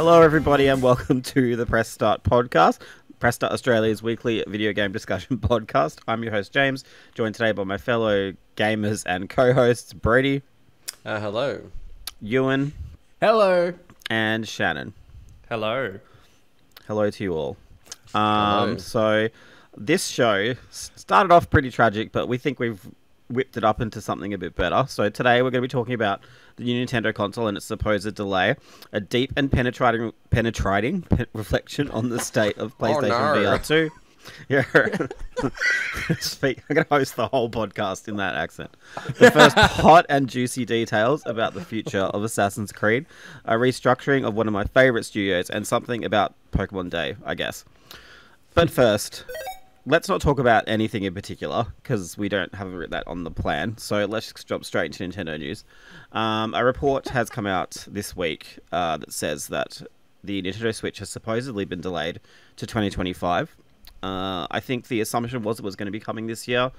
Hello, everybody, and welcome to the Press Start podcast, Press Start Australia's weekly video game discussion podcast. I'm your host, James, joined today by my fellow gamers and co-hosts, Brody. Hello. Ewan. Hello. And Shannon. Hello. Hello to you all. Hello. So, this show started off pretty tragic, but we think we've whipped it up into something a bit better. So today we're going to be talking about the new Nintendo console and its supposed delay, a deep and penetrating reflection on the state of PlayStation VR2. Yeah, I'm going to host the whole podcast in that accent. The first hot and juicy details about the future of Assassin's Creed, a restructuring of one of my favorite studios, and something about Pokemon Day, I guess. But first, let's not talk about anything in particular, because we don't have that on the plan. So let's just jump straight into Nintendo news. A report has come out this week that says that the Nintendo Switch has supposedly been delayed to 2025. I think the assumption was it was going to be coming this year.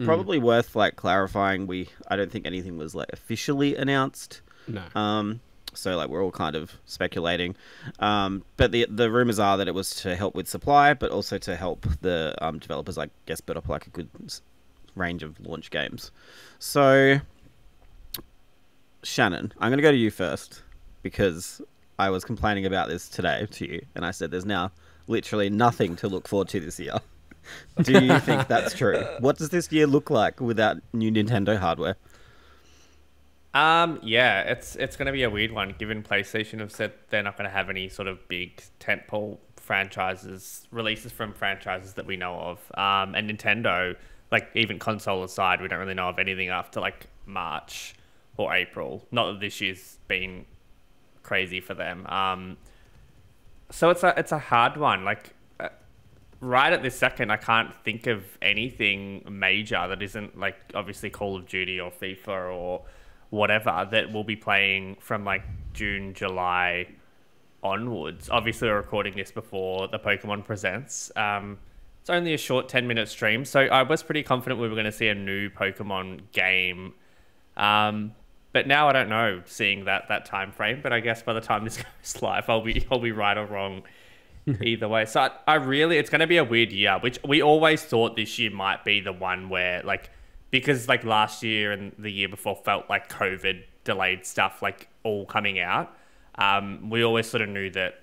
Probably worth clarifying. I don't think anything was officially announced. No. So we're all kind of speculating, but the rumors are that it was to help with supply, but also to help the developers, I guess, build up a good range of launch games. So, Shannon, I'm going to go to you first because I was complaining about this today to you, and I said there's now literally nothing to look forward to this year. Do you think that's true? What does this year look like without new Nintendo hardware? Yeah, it's going to be a weird one, given PlayStation have said they're not going to have any sort of big tentpole releases from franchises that we know of. And Nintendo, even console aside, we don't really know of anything after March or April. Not that this year's been crazy for them. So it's a hard one. Right at this second, I can't think of anything major that isn't obviously Call of Duty or FIFA or whatever that we'll be playing from June, July onwards. Obviously, we're recording this before the Pokemon Presents. It's only a short 10-minute stream, so I was pretty confident we were going to see a new Pokemon game. But now I don't know, seeing that time frame. But I guess by the time this goes live, I'll be right or wrong either way. So it's going to be a weird year, which we always thought this year might be the one where because last year and the year before felt like COVID delayed stuff all coming out. We always sort of knew that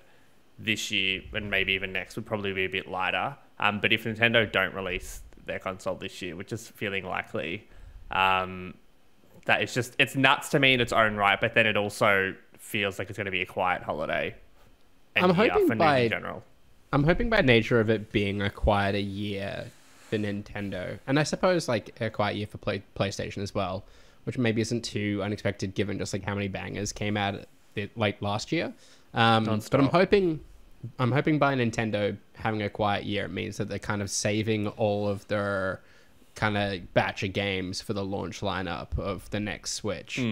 this year and maybe even next would probably be a bit lighter. But if Nintendo don't release their console this year, which is feeling likely, that it's nuts to me in its own right. But then it also feels like it's going to be a quiet holiday. I'm hoping in general. I'm hoping by nature of it being a quieter year for Nintendo, and I suppose a quiet year for PlayStation as well, which maybe isn't too unexpected given just how many bangers came out last year. But I'm hoping by Nintendo having a quiet year, it means that they're kind of saving all of their kind of batch of games for the launch lineup of the next Switch.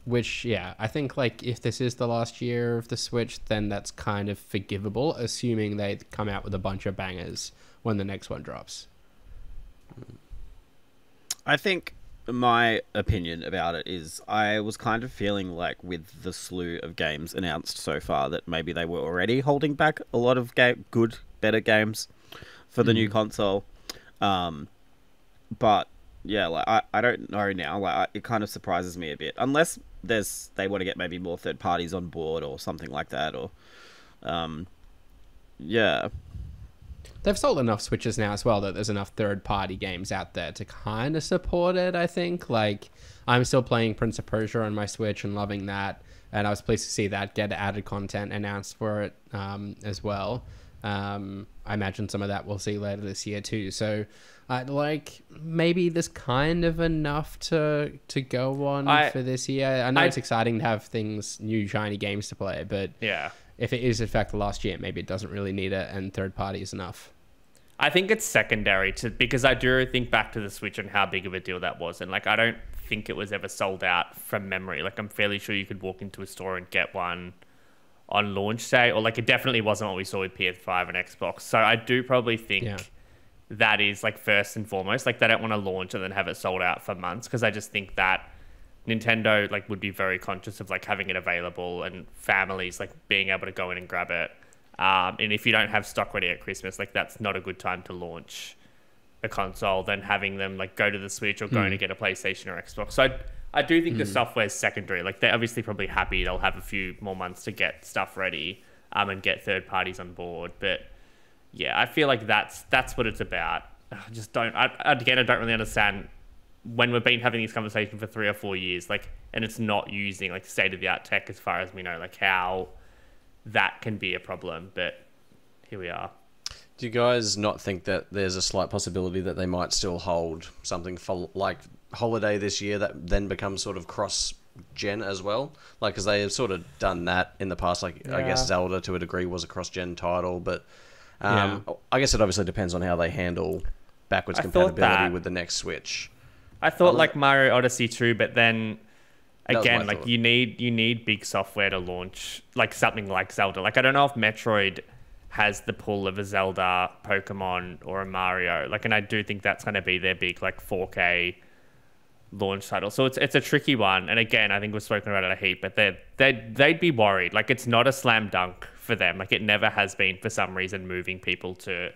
Which, I think if this is the last year of the Switch, then that's kind of forgivable, assuming they come out with a bunch of bangers when the next one drops. I think my opinion about it is I was kind of feeling with the slew of games announced so far that maybe they were already holding back a lot of better games for the new console. But yeah, I don't know now. It kind of surprises me a bit, unless they want to get maybe more third parties on board or something like that, or yeah. They've sold enough Switches now as well that there's enough third-party games out there to kind of support it, I think. I'm still playing Prince of Persia on my Switch and loving that, and I was pleased to see that get added content announced for it as well. I imagine some of that we'll see later this year too. So, maybe there's kind of enough to go on for this year. I know it's exciting to have new shiny games to play, but yeah, if it is in fact the last year, maybe it doesn't really need it, and third party is enough. I think it's secondary because I do think back to the Switch and how big of a deal that was, and I don't think it was ever sold out from memory. I'm fairly sure you could walk into a store and get one on launch day, or it definitely wasn't what we saw with PS5 and Xbox. So I do probably think that is first and foremost. They don't want to launch and then have it sold out for months, because I just think that Nintendo like would be very conscious of like having it available and families like being able to go in and grab it. And if you don't have stock ready at Christmas, like that's not a good time to launch a console. Than having them like go to the Switch or going to get a PlayStation or Xbox. So I do think the software's secondary. Like they're obviously probably happy they'll have a few more months to get stuff ready, and get third parties on board. But yeah, I feel like that's what it's about. I just don't. I don't really understand when we've been having these conversations for 3 or 4 years, like, and it's not using like state of the art tech as far as we know, like how that can be a problem. But here we are. Do you guys not think that there's a slight possibility that they might still hold something for like holiday this year that then becomes sort of cross-gen as well? Like, because they have sort of done that in the past. Like, I guess Zelda to a degree was a cross-gen title, but I guess it obviously depends on how they handle backwards compatibility with the next Switch. I thought like Mario Odyssey 2, but then again, like you need big software to launch like something like Zelda. Like I don't know if Metroid has the pull of a Zelda, Pokemon, or a Mario. Like, and I do think that's going to be their big like 4K launch title. So it's a tricky one. And again, I think we've spoken about it a heap, but they'd be worried. Like it's not a slam dunk for them. Like it never has been for some reason moving people to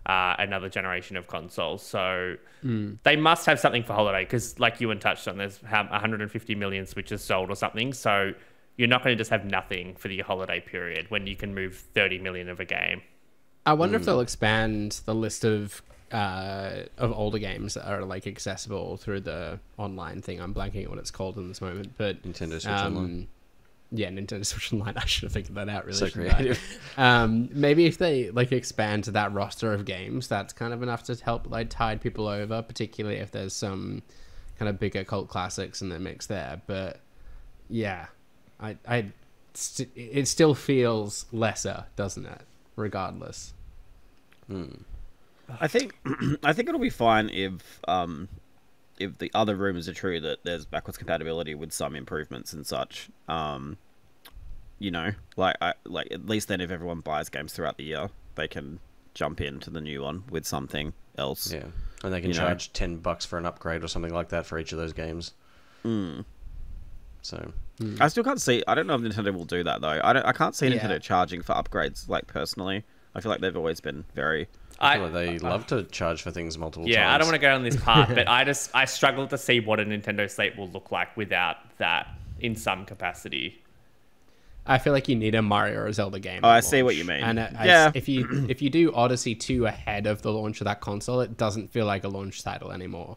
another generation of consoles. So they must have something for holiday because, like Ewan touched on, there's 150 million Switches sold or something. So you're not going to just have nothing for the holiday period when you can move 30 million of a game. I wonder if they'll expand the list of older games that are like accessible through the online thing. I'm blanking at what it's called in this moment, but Nintendo Switch Online. Yeah, Nintendo Switch Online. I should have figured that out. Really, so creative. Maybe if they like expand to that roster of games, that's kind of enough to help like tide people over, particularly if there's some kind of bigger cult classics in the mix there. But yeah, it still feels lesser, doesn't it? Regardless. I think it'll be fine if the other rumors are true that there's backwards compatibility with some improvements and such. You know, like at least then if everyone buys games throughout the year, they can jump into the new one with something else. Yeah, and they can charge $10 for an upgrade or something like that for each of those games. So I still can't see. I don't know if Nintendo will do that though. I can't see Nintendo charging for upgrades. Like personally, I feel like they've always been very. I feel like they love to charge for things multiple times. Yeah, I don't want to go on this part, but I struggle to see what a Nintendo slate will look like without that in some capacity. I feel like you need a Mario or a Zelda game. Oh, I see what you mean. And if you do Odyssey 2 ahead of the launch of that console, it doesn't feel like a launch title anymore.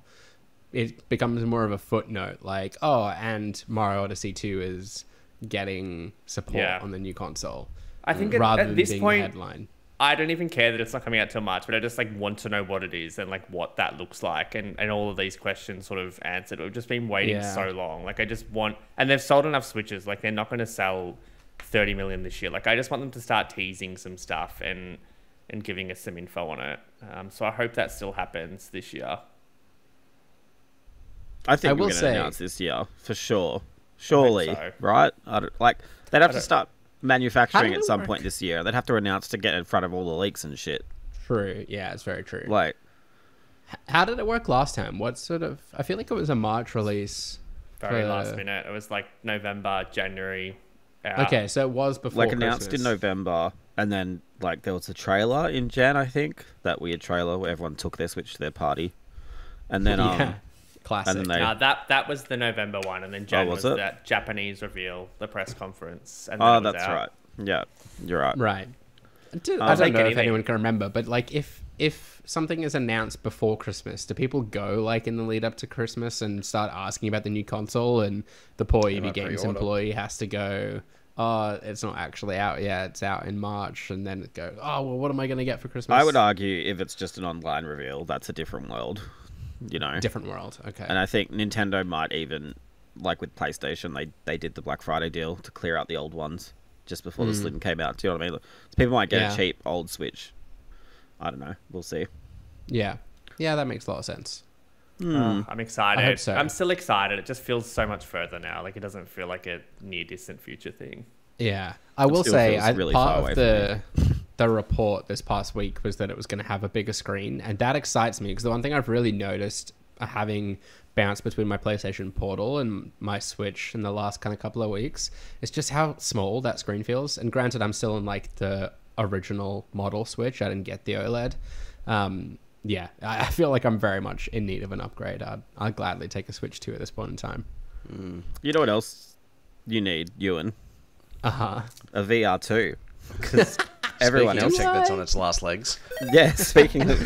It becomes more of a footnote, like, oh, and Mario Odyssey 2 is getting support on the new console. I think rather at than this being point, a headline. I don't even care that it's not coming out till March, but I just like want to know what it is and like what that looks like and all of these questions sort of answered. We've just been waiting so long. Like I just want, and they've sold enough Switches. Like they're not going to sell 30 million this year. Like I just want them to start teasing some stuff and giving us some info on it. So I hope that still happens this year. I think we're going to announce this year for sure. Surely, right? They'd have to start manufacturing at some point this year. They'd have to announce to get in front of all the leaks and shit. True. Yeah, it's very true. Like, how did it work last time? What sort of? I feel like it was a March release. Very last minute. It was like November, January. Okay, so it was before like announced Christmas. in November, and then like there was a trailer in Jan, I think. That weird trailer where everyone took their Switch to their party, and then classic. And then that was the November one, and then Jan was that Japanese reveal, the press conference. And then that's right. Yeah, you're right. Right. I don't know if anyone can remember, but like if something is announced before Christmas, do people go like in the lead up to Christmas and start asking about the new console? And the poor EB Games employee has to go, oh, it's not actually out yet. It's out in March, and then go, oh, well, what am I going to get for Christmas? I would argue if it's just an online reveal, that's a different world. You know, different world. Okay. And I think Nintendo might even, like with PlayStation, they did the Black Friday deal to clear out the old ones just before the Slim came out. Do you know what I mean? So people might get a cheap old Switch. I don't know. We'll see. Yeah, that makes a lot of sense. I'm excited. I hope so. I'm still excited. It just feels so much further now. Like it doesn't feel like a near distant future thing. Yeah, I will say, really part of the report this past week was that it was going to have a bigger screen, and that excites me because the one thing I've really noticed having bounced between my PlayStation Portal and my Switch in the last kind of couple of weeks is just how small that screen feels. And granted, I'm still in like the original model Switch. I didn't get the OLED. Yeah, I feel like I'm very much in need of an upgrade. I'd gladly take a Switch 2 at this point in time. You know what else you need, Ewan? Uh-huh. A VR2. Because everyone else... Tech that's on its last legs. Yeah, speaking of...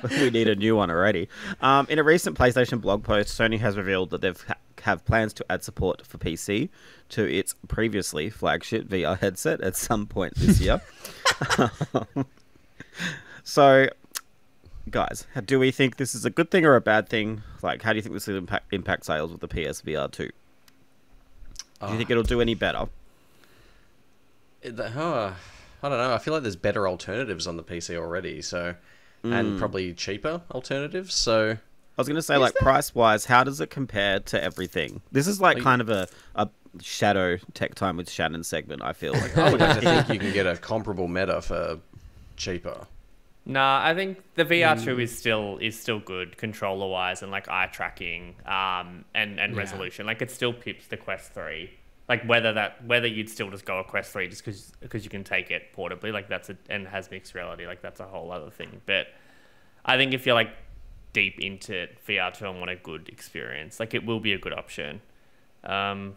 we need a new one already. In a recent PlayStation blog post, Sony has revealed that they've have plans to add support for PC to its previously flagship VR headset at some point this year. So... guys, do we think this is a good thing or a bad thing? Like, how do you think this will impact sales with the PSVR 2? Do you think it'll do any better? I don't know. I feel like there's better alternatives on the PC already, so and probably cheaper alternatives. So I was going to say, like, price-wise, how does it compare to everything? This is like kind of a shadow tech time with Shannon segment, I feel like. I would like to think you can get a comparable meta for cheaper. Nah, I think the VR2 is still good controller wise and like eye tracking and resolution. Like it still pips the Quest 3. Like whether you'd still just go a Quest 3 just because you can take it portably, like and has mixed reality, like that's a whole other thing. But I think if you're like deep into VR2 and want a good experience, like it will be a good option. I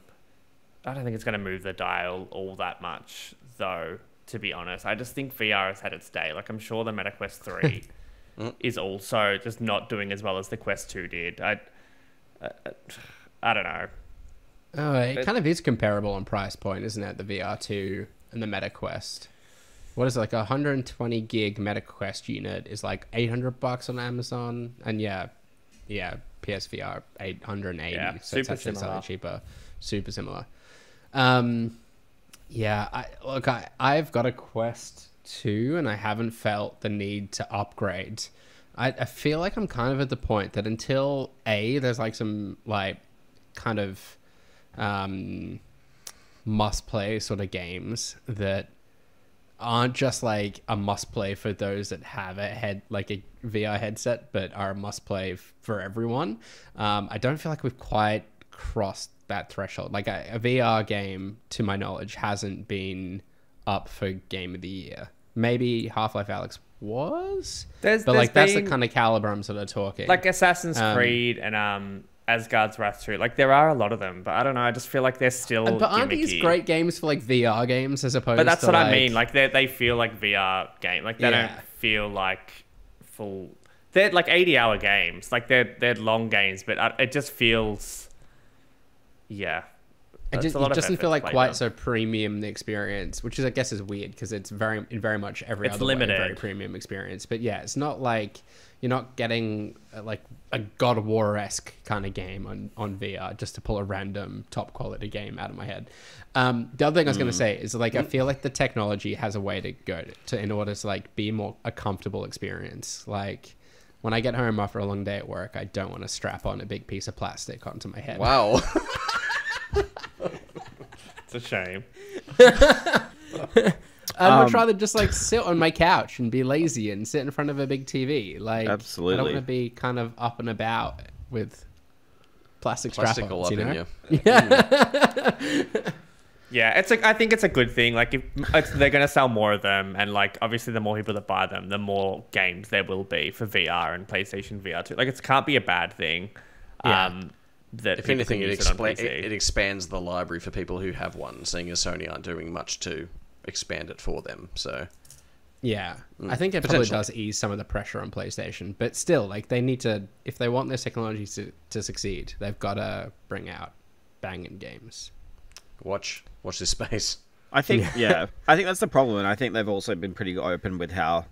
don't think it's going to move the dial all that much though. To be honest, I just think VR has had its day. Like, I'm sure the Meta Quest 3 is also just not doing as well as the Quest 2 did. I don't know. Oh, it kind of is comparable on price point, isn't it? The VR2 and the Meta Quest. What is it, like a 120 gig Meta Quest unit is like $800 on Amazon, and yeah, PSVR 880. Yeah, so it's super actually similar. slightly cheaper. Super similar. Yeah, I've got a Quest 2 and I haven't felt the need to upgrade. I feel like I'm kind of at the point that until there's like some like kind of must play sort of games that aren't just like a must play for those that have a VR headset, but are a must play for everyone. I don't feel like we've quite crossed that threshold. Like a VR game, to my knowledge, hasn't been up for Game of the Year. Maybe Half-Life Alyx was, but like that's the kind of caliber I'm sort of talking. Like Assassin's Creed and Asgard's Wrath 2. Like there are a lot of them, but I don't know. I just feel like they're still. But aren't gimmicky. these great games for like VR games as opposed? But that's to what like... I mean. Like they feel like VR game. Like they don't feel like full. They're like 80-hour games. Like they're long games, but it just feels. Yeah. It doesn't feel like quite so premium the experience, which is I guess is weird because it's very much every other limited. way, very premium experience. But yeah, it's not like you're not getting like a God of War-esque kind of game on VR just to pull a random top quality game out of my head. The other thing I was going to say is like I feel like the technology has a way to go to in order to like be a comfortable experience. Like when I get home after a long day at work, I don't want to strap on a big piece of plastic onto my head. Wow. It's a shame. I'd rather just like sit on my couch and be lazy and sit in front of a big TV. Like, absolutely. I don't want to be kind of up and about with plastic all strap-ons, up you know? in you. Yeah, I think it's a good thing. Like, if they're going to sell more of them, and like obviously, the more people that buy them, the more games there will be for VR and PlayStation VR2. Like, it can't be a bad thing. Yeah. That If anything, it it expands the library for people who have one, seeing as Sony aren't doing much to expand it for them. So, yeah, I think it probably does ease some of the pressure on PlayStation, but still, like they need to, if they want this technology to succeed, they've got to bring out banging games. Watch this space. I think, I think that's the problem, and I think they've also been pretty open with how,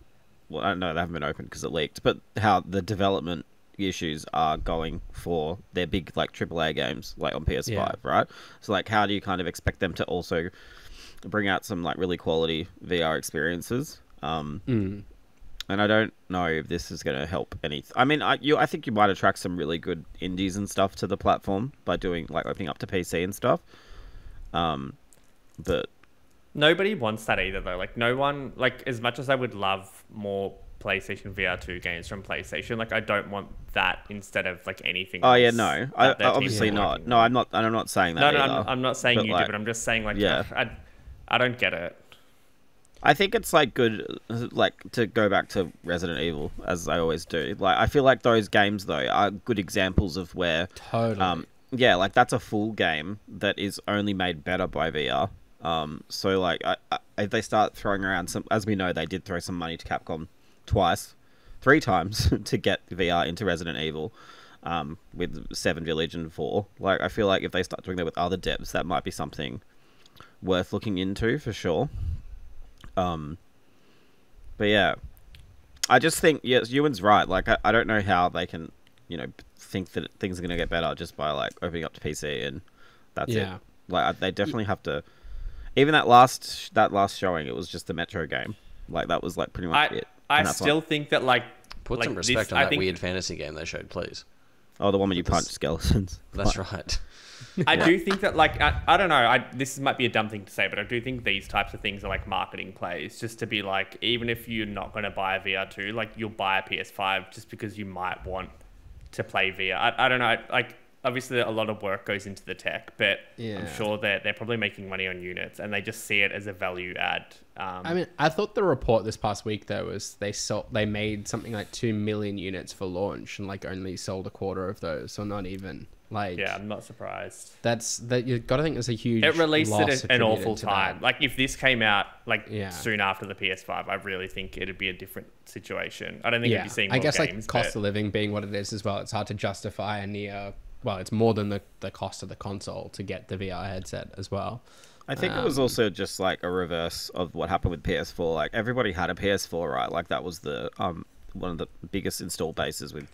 well, I don't know, they haven't been open because it leaked, but how the development issues are going for their big like AAA games like on PS5, right? So like how do you kind of expect them to also bring out some like really quality VR experiences? And I don't know if this is going to help anything. I mean, I think you might attract some really good indies and stuff to the platform by doing like opening up to PC and stuff. But nobody wants that either though. Like no one, like as much as I would love more PlayStation VR2 games from PlayStation. Like, I don't want that instead of like anything. Oh else yeah, no, that their team's obviously not. working No, on. I'm not. I'm not saying that. No, either. I'm not saying But, you like, do, but I'm just saying like, yeah. I don't get it. I think it's like good, like to go back to Resident Evil as I always do. Like I feel like those games though are good examples of where, Totally. yeah, like that's a full game that is only made better by VR. So like, if they start throwing around some, as we know, they did throw some money to Capcom three times to get VR into Resident Evil, with 7 Village and 4. Like I feel like if they start doing that with other devs, that might be something worth looking into for sure. But yeah, I just think, yes, Ewan's right. Like, I don't know how they can, think that things are going to get better just by, like, opening up to PC and that's it. Like, they definitely have to, even that last showing, it was just the Metro game. Like, that was, like, pretty much it. I still think that, like... Put some respect on that weird fantasy game they showed, please. Oh, the one where you punch skeletons. That's right. I do think that, like, I don't know, this might be a dumb thing to say, but I do think these types of things are, like, marketing plays, just to be, like, even if you're not going to buy a VR2, like, you'll buy a PS5 just because you might want to play VR. I don't know, like, obviously a lot of work goes into the tech, but I'm sure they're probably making money on units, and they just see it as a value add. I mean, I thought the report this past week, though, was they made something like 2 million units for launch and, like, only sold a quarter of those, or not even. Like, yeah, I'm not surprised. You've got to think there's a huge It released loss at an awful attributed to time. that. Like, if this came out, like, soon after the PS5, I really think it'd be a different situation. I don't think you'd be seeing more I guess, games, like, cost of living being what it is as well, it's hard to justify well, it's more than the cost of the console to get the VR headset as well. I think it was also just like a reverse of what happened with PS4. Like everybody had a PS4, right? Like that was the one of the biggest install bases with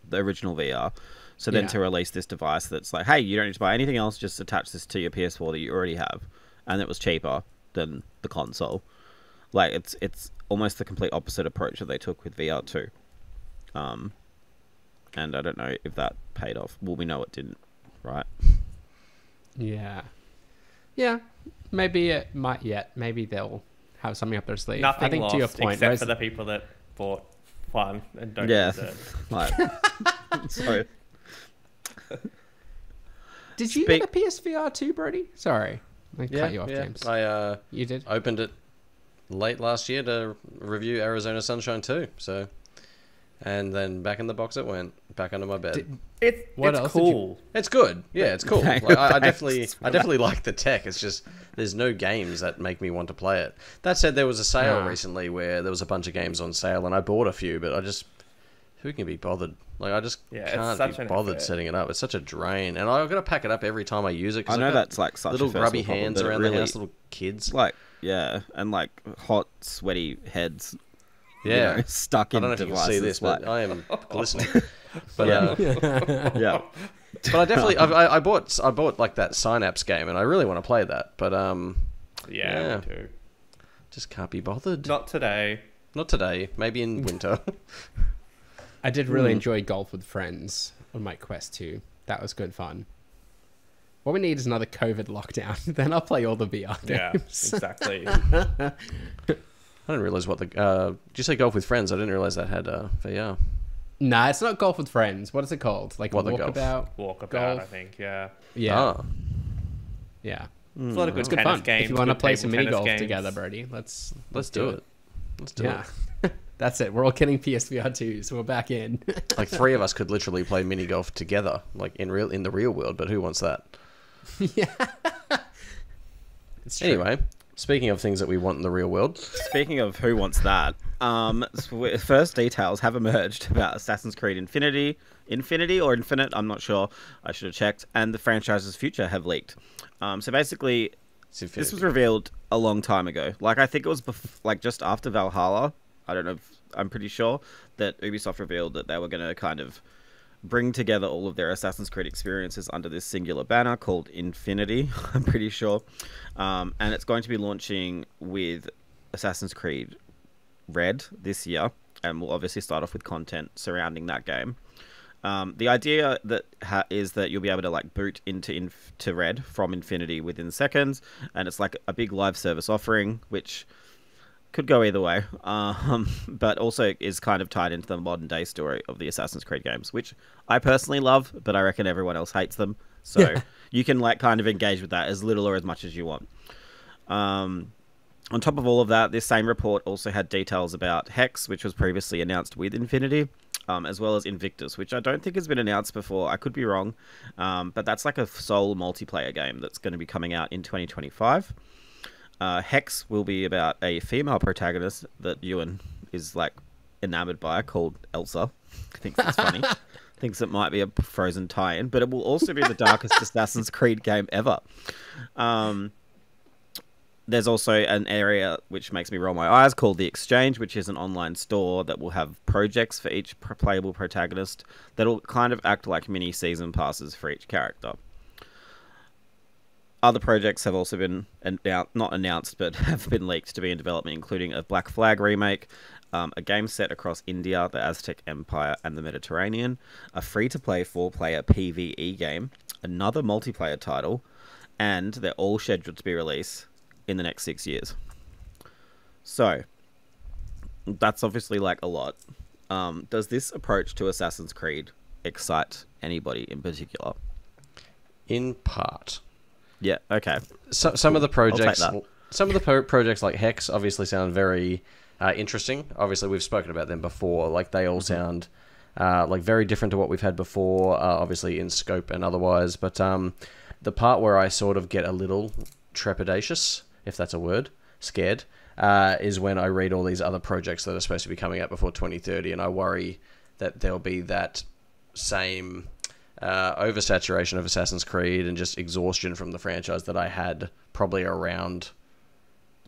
the original VR. So then to release this device that's like, hey, you don't need to buy anything else, just attach this to your PS4 that you already have, and it was cheaper than the console. Like it's almost the complete opposite approach that they took with VR2. And I don't know if that paid off. Well, we know it didn't, right? Yeah. Maybe it might yet. Maybe they'll have something up their sleeve. Nothing I think lost, to your point, except for the people that bought one and don't use it. Like, sorry. Did you get a PSVR 2, Brody? Sorry, I cut you off, James. I you did. Opened it late last year to review Arizona Sunshine 2. So, and then back in the box it went, back under my bed. It's cool. It's good. Yeah, it's cool. Thanks. Like, I definitely like the tech. It's just there's no games that make me want to play it. That said, there was a sale recently where there was a bunch of games on sale, and I bought a few, but who can be bothered? Like, I just can't be bothered setting it up. It's such a drain, and I've got to pack it up every time I use it. I know that's like such little a grubby personal hands problem, around really, the house, little kids. Like and like hot, sweaty heads. Yeah, stuck in devices. I don't know if you can see this, but I am glistening. But yeah. But I definitely I bought like that Synapse game, and I really want to play that. But yeah, me too. Just can't be bothered. Not today. Not today. Maybe in winter. I did really enjoy Golf with Friends on my Quest 2. That was good fun. What we need is another COVID lockdown. Then I'll play all the VR games. Yeah, exactly. I didn't realize what the... did you say Golf with Friends? I didn't realize that had VR. Nah, it's not Golf with Friends. What is it called? Like what, Walkabout? Walkabout, golf? I think, yeah. Yeah. Ah. Yeah. There's a lot of good It's good tennis fun. games. If you want to good play some table mini tennis golf games. together, Brody, let's do it. Let's do it. That's it. We're all getting PSVR 2, so we're back in. Like 3 of us could literally play mini golf together, like in the real world. But who wants that? Yeah. It's true. Anyway, speaking of things that we want in the real world. Speaking of who wants that, first details have emerged about Assassin's Creed Infinity or Infinite, I'm not sure. I should have checked. And the franchise's future have leaked. So basically, this was revealed a long time ago. Like, I think it was just after Valhalla. I don't know. I'm pretty sure that Ubisoft revealed that they were going to kind of bring together all of their Assassin's Creed experiences under this singular banner called Infinity, I'm pretty sure. And it's going to be launching with Assassin's Creed Red this year, and we'll obviously start off with content surrounding that game. The idea that is that you'll be able to like boot into Red from Infinity within seconds, and it's like a big live service offering, which could go either way, but also is kind of tied into the modern day story of the Assassin's Creed games, which I personally love, but I reckon everyone else hates them. So you can like kind of engage with that as little or as much as you want. On top of all of that, this same report also had details about Hex, which was previously announced with Infinity, as well as Invictus, which I don't think has been announced before. I could be wrong, but that's like a sole multiplayer game that's going to be coming out in 2025. Hex will be about a female protagonist that Ewan is like enamored by, called Elsa. Thinks it's funny. Thinks it might be a Frozen tie-in, but it will also be the darkest Assassin's Creed game ever. There's also an area which makes me roll my eyes called The Exchange, which is an online store that will have projects for each playable protagonist that'll kind of act like mini season passes for each character. Other projects have also been not announced, but have been leaked to be in development, including a Black Flag remake, a game set across India, the Aztec Empire, and the Mediterranean, a free-to-play 4-player PvE game, another multiplayer title, and they're all scheduled to be released in the next 6 years. So, that's obviously like a lot. Does this approach to Assassin's Creed excite anybody in particular? In part. Yeah, okay. So, some of the projects, projects like Hex obviously sound very interesting. Obviously, we've spoken about them before. Like, they all sound like very different to what we've had before, obviously in scope and otherwise. But the part where I sort of get a little trepidatious, if that's a word, scared, is when I read all these other projects that are supposed to be coming out before 2030, and I worry that there'll be that same oversaturation of Assassin's Creed and just exhaustion from the franchise that I had probably around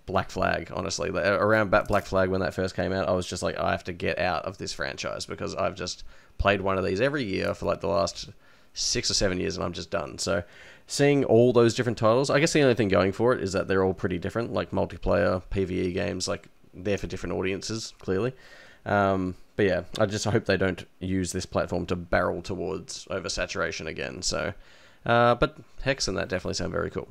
Black Flag, honestly. Around Black Flag when that first came out, I was just like, I have to get out of this franchise because I've just played one of these every year for like the last 6 or 7 years and I'm just done. So seeing all those different titles, I guess the only thing going for it is that they're all pretty different, like multiplayer, PvE games, like they're for different audiences, clearly. But yeah, I just hope they don't use this platform to barrel towards oversaturation again. So, but Hex and that definitely sound very cool.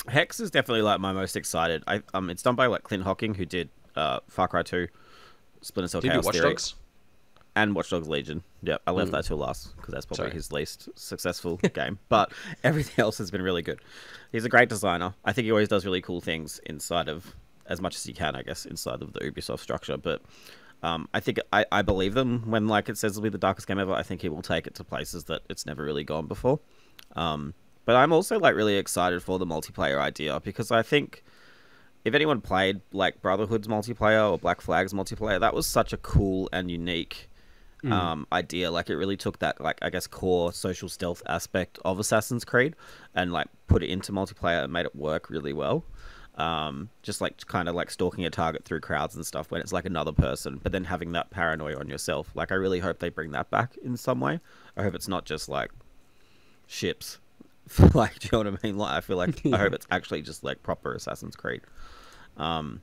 Hex is definitely like my most excited. It's done by like Clint Hocking, who did Far Cry 2, Splinter Cell Chaos Watch Theory, Dogs? and Watch Dogs Legion. Yeah, I left that till last because that's probably his least successful game. But everything else has been really good. He's a great designer. I think he always does really cool things inside of, as much as he can, I guess, inside of the Ubisoft structure. But I think I believe them when like it says it'll be the darkest game ever. I think he will take it to places that it's never really gone before. But I'm also like really excited for the multiplayer idea because I think if anyone played like Brotherhood's multiplayer or Black Flag's multiplayer, that was such a cool and unique idea. Like it really took that like I guess core social stealth aspect of Assassin's Creed and like put it into multiplayer and made it work really well. Just like kind of like stalking a target through crowds and stuff when it's like another person, but then having that paranoia on yourself. Like I really hope they bring that back in some way. I hope it's not just like ships. Like, do you know what I mean? Like, I feel like I hope it's actually just like proper Assassin's Creed. I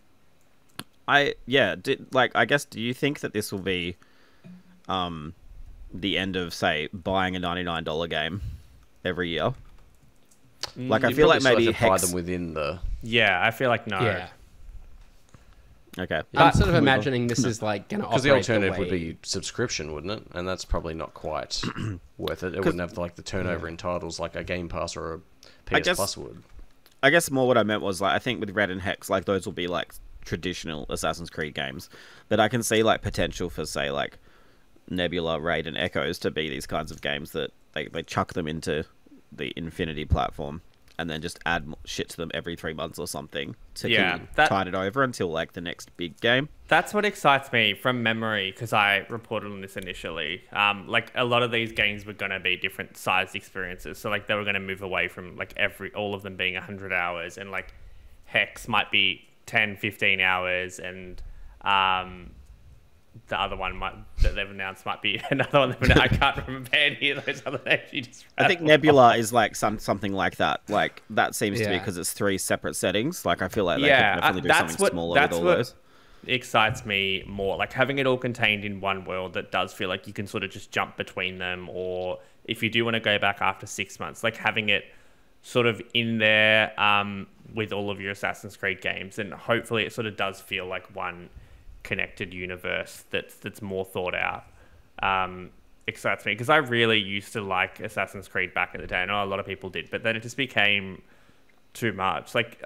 guess, do you think that this will be the end of say buying a $99 game every year? Like, I feel like maybe buy them within the. Yeah, I feel like no. Yeah. Okay. I'm sort of imagining this is like going to operate Because the alternative would way... be subscription, wouldn't it? And that's probably not quite worth it. It wouldn't have like the turnover in titles like a Game Pass or a PS Plus would. I guess more what I meant was like I think with Red and Hex, like those will be like traditional Assassin's Creed games, but I can see like potential for say like Nebula, Raid, and Echoes to be these kinds of games that they chuck them into the Infinity platform and then just add shit to them every 3 months or something to tide it over until like the next big game. That's what excites me from memory because I reported on this initially. Like a lot of these games were going to be different sized experiences. So like they were going to move away from like all of them being 100 hours and like Hex might be 10, 15 hours and the other one that they've announced might be another one. I can't remember any of those other names you just I think Nebula is like something like that. Like that seems to be because it's 3 separate settings. Like I feel like they could definitely do something smaller with all those. Excites me more, like having it all contained in one world that does feel like you can sort of just jump between them, or if you do want to go back after 6 months, like having it sort of in there with all of your Assassin's Creed games, and hopefully it sort of does feel like one connected universe that's more thought out. Excites me because I really used to like Assassin's Creed back in the day. I know a lot of people did, but then it just became too much. Like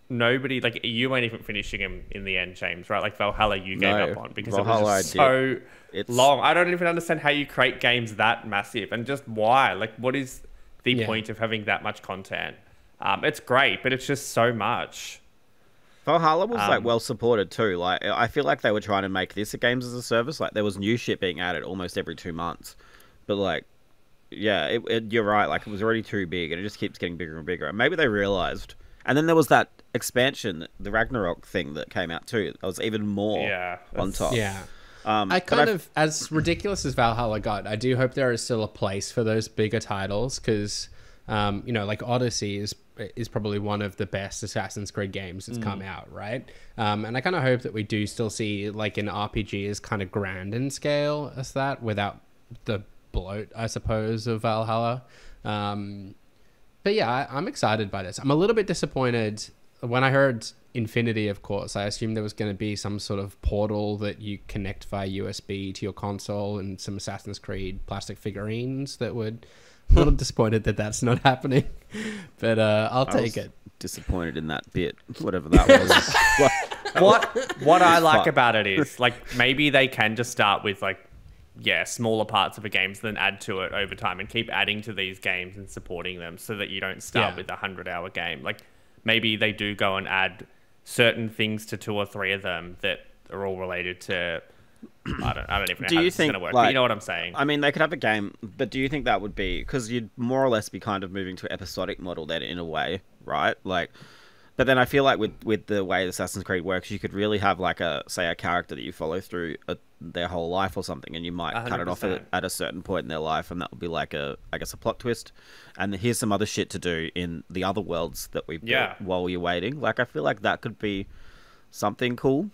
nobody, like you weren't even finishing them in the end, James, right? Like Valhalla, you gave up on because Valhalla, it was just so long. I don't even understand how you create games that massive and just why. Like, what is the point of having that much content? It's great, but it's just so much. Valhalla was like well supported too. Like I feel like they were trying to make this a games as a service. Like there was new shit being added almost every 2 months, but like, yeah, you're right. Like it was already too big, and it just keeps getting bigger and bigger. And maybe they realized. And then there was that expansion, the Ragnarok thing that came out too. That was even more on top. Yeah. I kind of, as ridiculous as Valhalla got, I do hope there is still a place for those bigger titles because, you know, like Odyssey is probably one of the best Assassin's Creed games that's come out, right? And I kind of hope that we do still see like an RPG as kind of grand in scale as that without the bloat, I suppose, of Valhalla. But yeah, I'm excited by this. I'm a little bit disappointed when I heard Infinity, of course. I assumed there was going to be some sort of portal that you connect via USB to your console and some Assassin's Creed plastic figurines that would... A little disappointed that that's not happening, but I'll take it. Disappointed in that bit, whatever that was. What I like about it is like maybe they can just start with like smaller parts of a game, then add to it over time and keep adding to these games and supporting them so that you don't start with a 100-hour game. Like maybe they do go and add certain things to 2 or 3 of them that are all related to. I don't even know how this is going to work, but you know what I'm saying. I mean, they could have a game, but do you think that would be... Because you'd more or less be kind of moving to an episodic model then in a way, right? Like, but then I feel like with the way Assassin's Creed works, you could really have like a character that you follow through their whole life or something, and you might 100%. Cut it off at a certain point in their life, and that would be like a plot twist. And here's some other shit to do in the other worlds that we've built while you're waiting. Like, I feel like that could be something cool.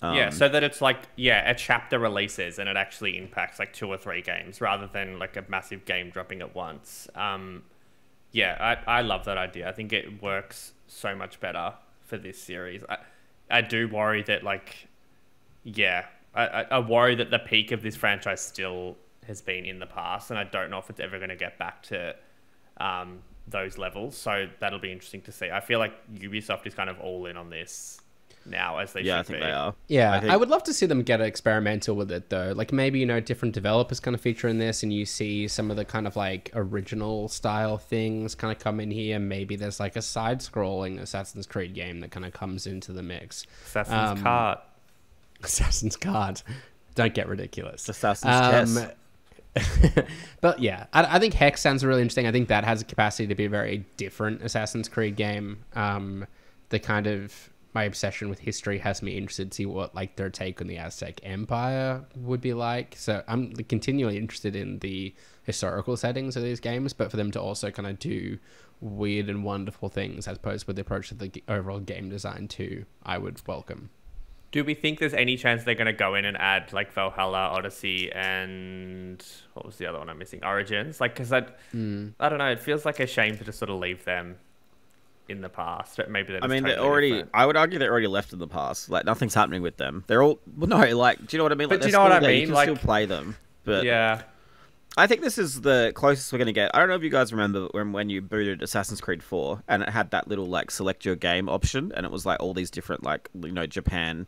So that it's like, a chapter releases and it actually impacts like 2 or 3 games rather than like a massive game dropping at once. I love that idea. I think it works so much better for this series. I do worry that like, I worry that the peak of this franchise still has been in the past, and I don't know if it's ever going to get back to those levels. So that'll be interesting to see. I feel like Ubisoft is kind of all in on this now, as they should be. I think they are. Yeah, I would love to see them get experimental with it though. Like maybe, you know, different developers kind of feature in this, and you see some of the kind of like original style things kind of come in here. Maybe there's like a side-scrolling Assassin's Creed game that kind of comes into the mix. Assassin's Card. Don't get ridiculous. Assassin's Chess. But yeah, I think Hex sounds really interesting. I think that has a capacity to be a very different Assassin's Creed game. The kind of... My obsession with history has me interested to see what like their take on the Aztec Empire would be like. So I'm continually interested in the historical settings of these games, but for them to also kind of do weird and wonderful things as opposed with the approach to the overall game design too, I would welcome. Do we think there's any chance they're going to go in and add like Valhalla, Odyssey, and what was the other one I'm missing? Origins? Like, because I don't know, it feels like a shame to just sort of leave them in the past, but maybe they're just totally they're already different. I would argue they're already left in the past. Like nothing's happening with them. They're all do you know what I mean? But Like, do you know what I there. mean? You can Like, still play them. But yeah, I think this is the closest we're going to get. I don't know if you guys remember when you booted Assassin's Creed 4 and it had that little like select your game option, and it was like all these different like, you know, Japan,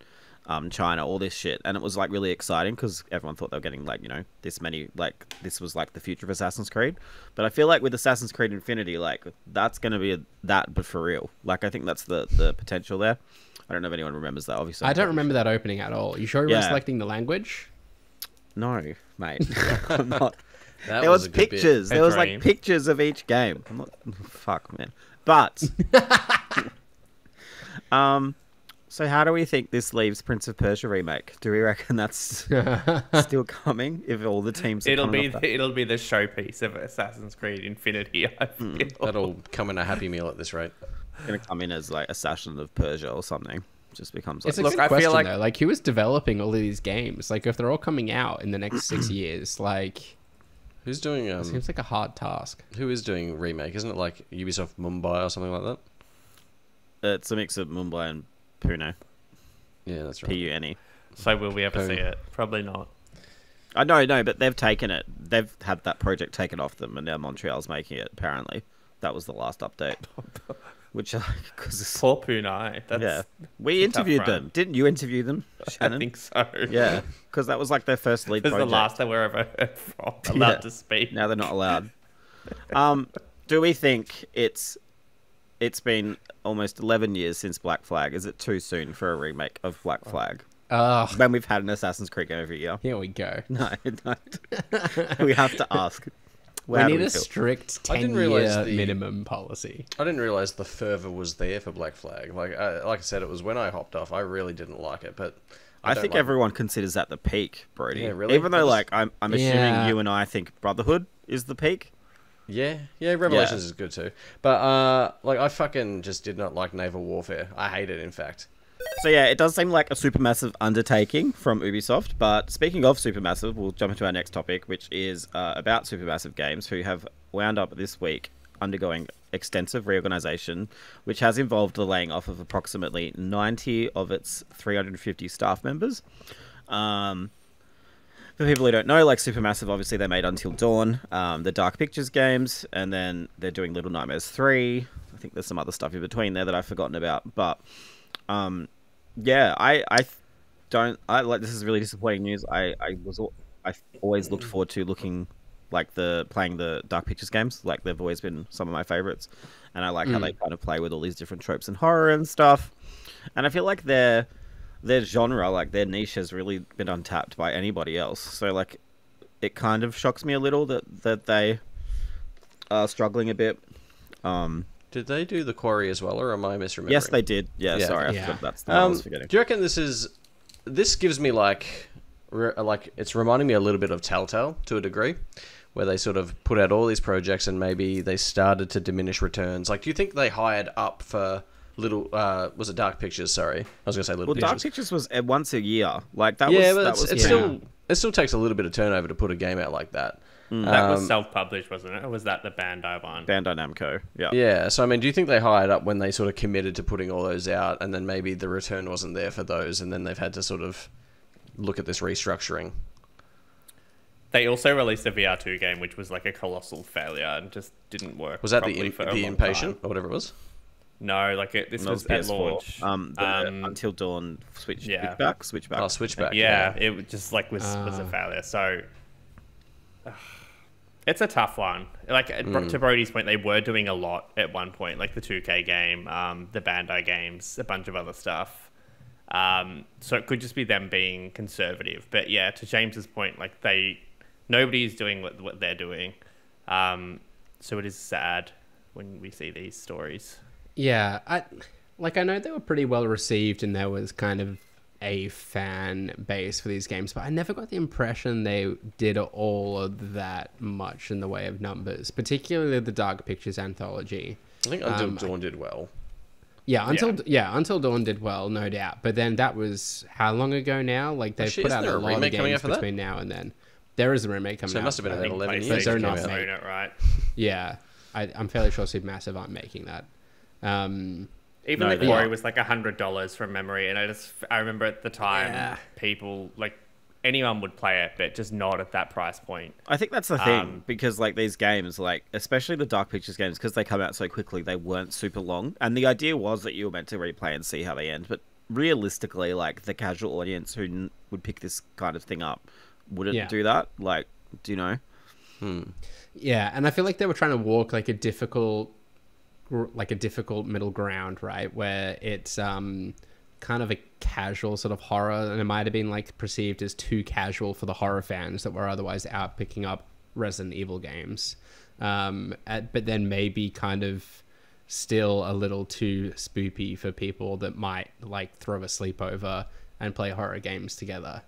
China, all this shit, and it was like really exciting because everyone thought they were getting like, you know, this many, like this was like the future of Assassin's Creed. But I feel like with Assassin's Creed Infinity, like that's going to be that, but for real. Like I think that's the potential there. I don't know if anyone remembers that. Obviously, I don't remember that opening at all. You sure you were selecting the language? No, mate, I'm not. That There was a good bit. pictures. There was like dream. pictures of each game. I'm not, fuck, man. But so how do we think this leaves Prince of Persia remake? Do we reckon that's still coming if all the teams are it'll coming be off that? it'll be the showpiece of Assassin's Creed Infinity. I feel. That'll come in a Happy Meal at this rate. Going to come in as like Assassin of Persia or something. Just becomes like It's a Look, good I feel question like- though. Like, who is developing all of these games? Like, if they're all coming out in the next 6 years, like, Who's doing It seems like a hard task. who is doing remake? Isn't it like Ubisoft Mumbai or something like that? It's a mix of Mumbai and Pune. Yeah, that's right. Pune. So will we ever Boom. see it? Probably not. I no, but they've taken it. They've had that project taken off them, and now Montreal's making it. Apparently, that was the last update. Which, because Poor Punai. That's yeah, we a tough interviewed run. them. Didn't you interview them, Shannon? I think so. Yeah, because that was like their first lead This is the project. last that we're ever heard from. Allowed Yeah. to speak. Now they're not allowed. Do we think it's been almost 11 years since Black Flag? Is it too soon for a remake of Black Flag? When we've had an Assassin's Creed game every year? Here we go. No, we have to ask. We How do need a feel? strict I didn't realise 10-year the- minimum policy. I didn't realize the fervor was there for Black Flag. Like I said, it was when I hopped off. I really didn't like it, but I don't think like everyone considers that the peak, Brody. Yeah, really? Even though, like, I'm assuming Yeah. you and I think Brotherhood is the peak. Yeah, Revelations Yeah. is good too. But like I fucking just did not like naval warfare. I hate it, in fact. So yeah, it does seem like a supermassive undertaking from Ubisoft. But speaking of Supermassive, we'll jump into our next topic, which is about Supermassive Games, who have wound up this week undergoing extensive reorganisation, which has involved the laying off of approximately 90 of its 350 staff members. For people who don't know, like Supermassive, obviously they made Until Dawn, the Dark Pictures games, and then they're doing Little Nightmares 3. I think there's some other stuff in between there that I've forgotten about, but yeah, I like, this is really disappointing news. I always looked forward to playing the Dark Pictures games. Like, they've always been some of my favorites, and I like how they kind of play with all these different tropes and horror and stuff. And I feel like their genre, like their niche, has really been untapped by anybody else. So like, it kind of shocks me a little that they are struggling a bit. Did they do The Quarry as well, or am I misremembering? Yes, they did. Yeah, Yeah. sorry, I Yeah. forgot. That's the one I was forgetting. Do you reckon this gives me like it's reminding me a little bit of Telltale to a degree, where they sort of put out all these projects and maybe they started to diminish returns? Like, do you think they hired up for little? Was it Dark Pictures? Sorry, I was gonna say Little Well, Dark Pictures. Pictures was once a year. Like that Yeah, was. but That was it's still it still takes a little bit of turnover to put a game out like that. That was self-published, wasn't it? Or was that the Bandai one? Bandai Namco. Yeah. Yeah, so I mean, do you think they hired up when they sort of committed to putting all those out, and then maybe the return wasn't there for those, and then they've had to sort of look at this restructuring? They also released a VR2 game, which was like a colossal failure and just didn't work. Was that the properly for a long Inpatient time. or whatever it was? No, like this That was was at PS4. launch. The Until Dawn Switchback. Oh, Switchback. Yeah, it just like was a failure. So it's a tough one. Like to Brody's point, they were doing a lot at one point, like the 2K game, the Bandai games, a bunch of other stuff. So it could just be them being conservative. But yeah, to James's point, like nobody's doing what they're doing. So it is sad when we see these stories. Yeah, I know they were pretty well received and there was kind of a fan base for these games, but I never got the impression they did all of that much in the way of numbers, particularly the Dark Pictures anthology. I think Until Dawn did well. Yeah, Until Dawn did well, no doubt. But then that was how long ago now? Like they've Actually, put isn't out there a a lot of remake coming games out for that? between now and then. There is a remake coming So it out. must have been I about think 11 PlayStation years. they're it not came out. made. own it, right? Yeah, I'm fairly sure Supermassive aren't making that. Even No, the they Quarry aren't. was like $100 from memory, and I remember at the time Yeah. people like anyone would play it, but just not at that price point. I think that's the thing, because like these games, like especially the Dark Pictures games, because they come out so quickly, they weren't super long, and the idea was that you were meant to replay and see how they end. But realistically, like the casual audience who would pick this kind of thing up wouldn't do that. Like, do you know? Yeah, and I feel like they were trying to walk like a difficult middle ground, right? Where it's kind of a casual sort of horror, and it might have been like perceived as too casual for the horror fans that were otherwise out picking up Resident Evil games. But then maybe kind of still a little too spoopy for people that might like throw a sleepover and play horror games together.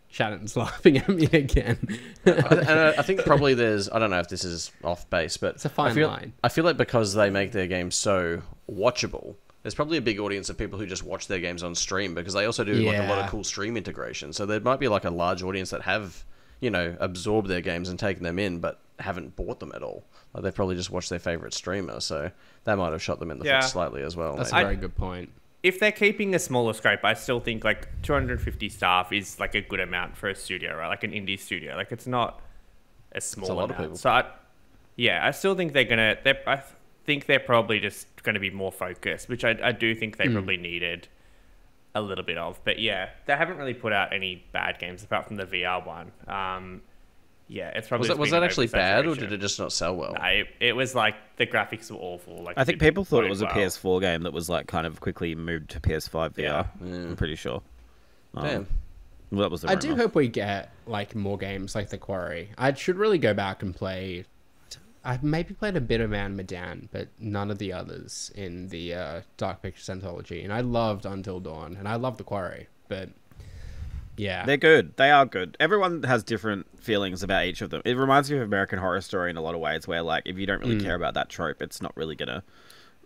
Shannon's laughing at me again. I think probably there's, I don't know if this is off base, but It's a fine line. I feel like because they make their games so watchable, there's probably a big audience of people who just watch their games on stream, because they also do like a lot of Yeah. cool stream integration. So there might be like a large audience that have, absorbed their games and taken them in, but haven't bought them at all. Like they've probably just watched their favorite streamer, so that might have shot them in the Yeah. foot slightly as well. That's maybe. a very good point. If they're keeping a smaller scope, I still think like 250 staff is like a good amount for a studio, right? Like an indie studio. Like it's not a small a lot of amount. people. So I still think I think they're probably just gonna be more focused, which I do think they probably needed a little bit of. But yeah, they haven't really put out any bad games apart from the VR one. Yeah, it's probably Was that actually bad, or did it just not sell well? No, it was like the graphics were awful. Like I think people thought it was a well. PS4 game that was like kind of quickly moved to PS5 VR. Yeah. I'm pretty sure. Damn. Well, that was the I do rumor. hope we get like more games like The Quarry. I should really go back and play. I've maybe played a bit of Man Medan, but none of the others in the Dark Pictures anthology. And I loved Until Dawn, and I love The Quarry, but yeah, They're good. They are good. Everyone has different feelings about each of them. It reminds me of American Horror Story in a lot of ways, where like if you don't really care about that trope, it's not really gonna.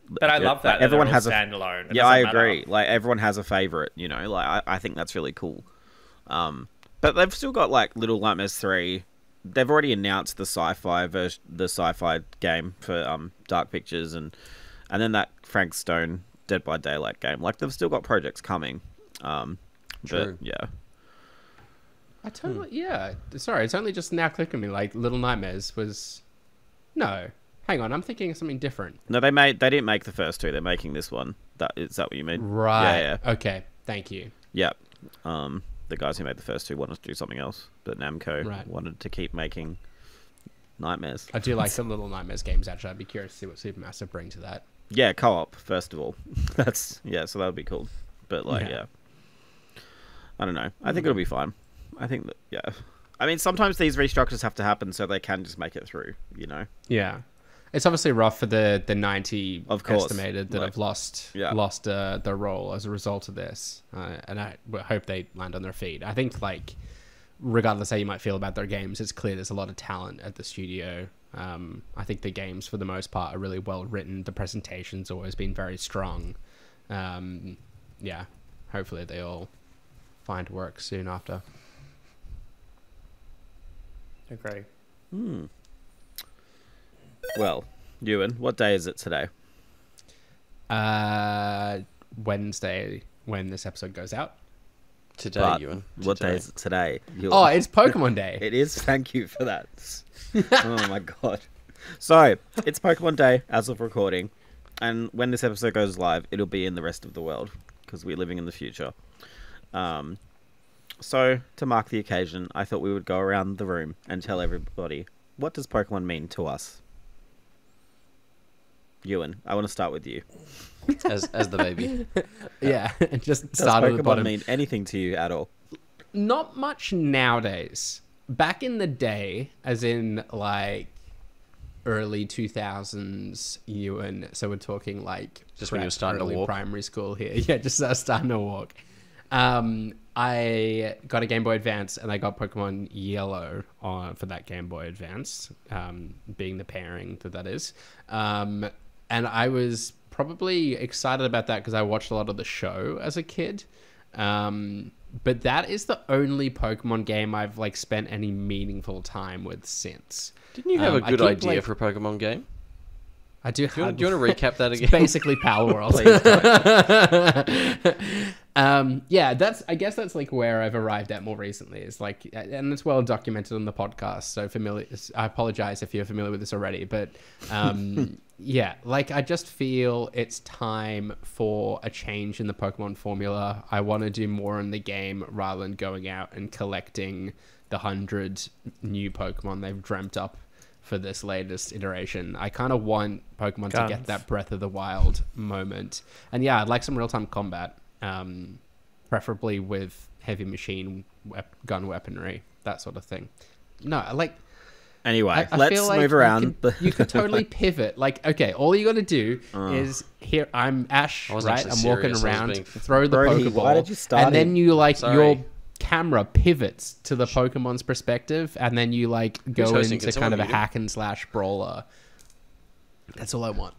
But I love that. Like, everyone has standalone. Yeah, I agree. Like everyone has a favorite. You know, like I think that's really cool. But they've still got like Little Nightmares 3. They've already announced the sci-fi game for Dark Pictures, and then that Frank Stone Dead by Daylight game. Like they've still got projects coming. True. But yeah. I totally yeah. Sorry, it's only just now clicking me. Like Little Nightmares was no. Hang on, I'm thinking of something different. No, they didn't make the first two. They're making this one. Is that what you mean? Right. Yeah. Okay. Thank you. Yeah. The guys who made the first two wanted to do something else, but Namco wanted to keep making Nightmares. I do like the Little Nightmares games. Actually, I'd be curious to see what Supermassive bring to that. Yeah, co-op first of all. So that would be cool. But like, yeah. I don't know. I think it'll be fine. I think that I mean, sometimes these restructures have to happen so they can just make it through. You know. Yeah. It's obviously rough for the 90 of course, estimated that have lost their role as a result of this, and I hope they land on their feet. I think like regardless how you might feel about their games, it's clear there's a lot of talent at the studio. I think the games for the most part are really well written. The presentation's always been very strong. Yeah, hopefully they all find work soon after. Agree. Well, Ewan, what day is it today? Wednesday when this episode goes out. Today, But Ewan. what day is it today? Ewan? Oh, it's Pokemon Day. It is. Thank you for that. Oh my god. So it's Pokemon Day as of recording, and when this episode goes live, it'll be in the rest of the world because we're living in the future. So to mark the occasion, I thought we would go around the room and tell everybody, what does Pokemon mean to us? Ewan, I want to start with you. As the baby. Yeah, just Does start at the Pokemon bottom. mean anything to you at all? Not much nowadays. Back in the day, as in like early 2000s, Ewan. So we're talking like Just when you were starting to early walk? primary school here. Yeah, just starting to walk. I got a Game Boy Advance and I got Pokemon Yellow for that Game Boy Advance, being the pairing that is. And I was probably excited about that because I watched a lot of the show as a kid. But that is the only Pokemon game I've like spent any meaningful time with since. Didn't you have a I good keep, idea like- for a Pokemon game? I do. Do you want to recap that again? It's basically Pal World. Yeah, I guess that's like where I've arrived at more recently. Is like, and it's well documented on the podcast. So I apologize if you're familiar with this already, but yeah, like I just feel it's time for a change in the Pokemon formula. I want to do more in the game rather than going out and collecting the 100 new Pokemon they've dreamt up for this latest iteration. I kind of want Pokemon to get that Breath of the Wild moment. And yeah, I'd like some real-time combat, preferably with heavy machine gun weaponry, that sort of thing. No, Anyway, I let's feel like move around. You could totally pivot. Like, okay, all you got to do is here. I'm Ash, I was right? actually I'm walking serious. I was around, being- throw the Brody, Pokeball, why did you start and then him? you like Sorry. your camera pivots to the Pokemon's perspective, and then you like go hosting? into Can someone kind of a mute him? hack and slash brawler. That's all I want.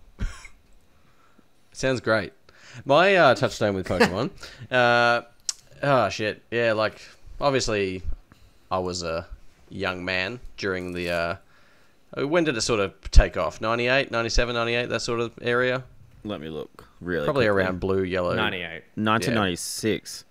Sounds great. My touchstone with Pokemon. Oh shit. Yeah, like obviously I was a young man during the When did it sort of take off? 98, 97, 98, that sort of area? Let me look. Really, Probably quickly. around blue, yellow. 98. 1996.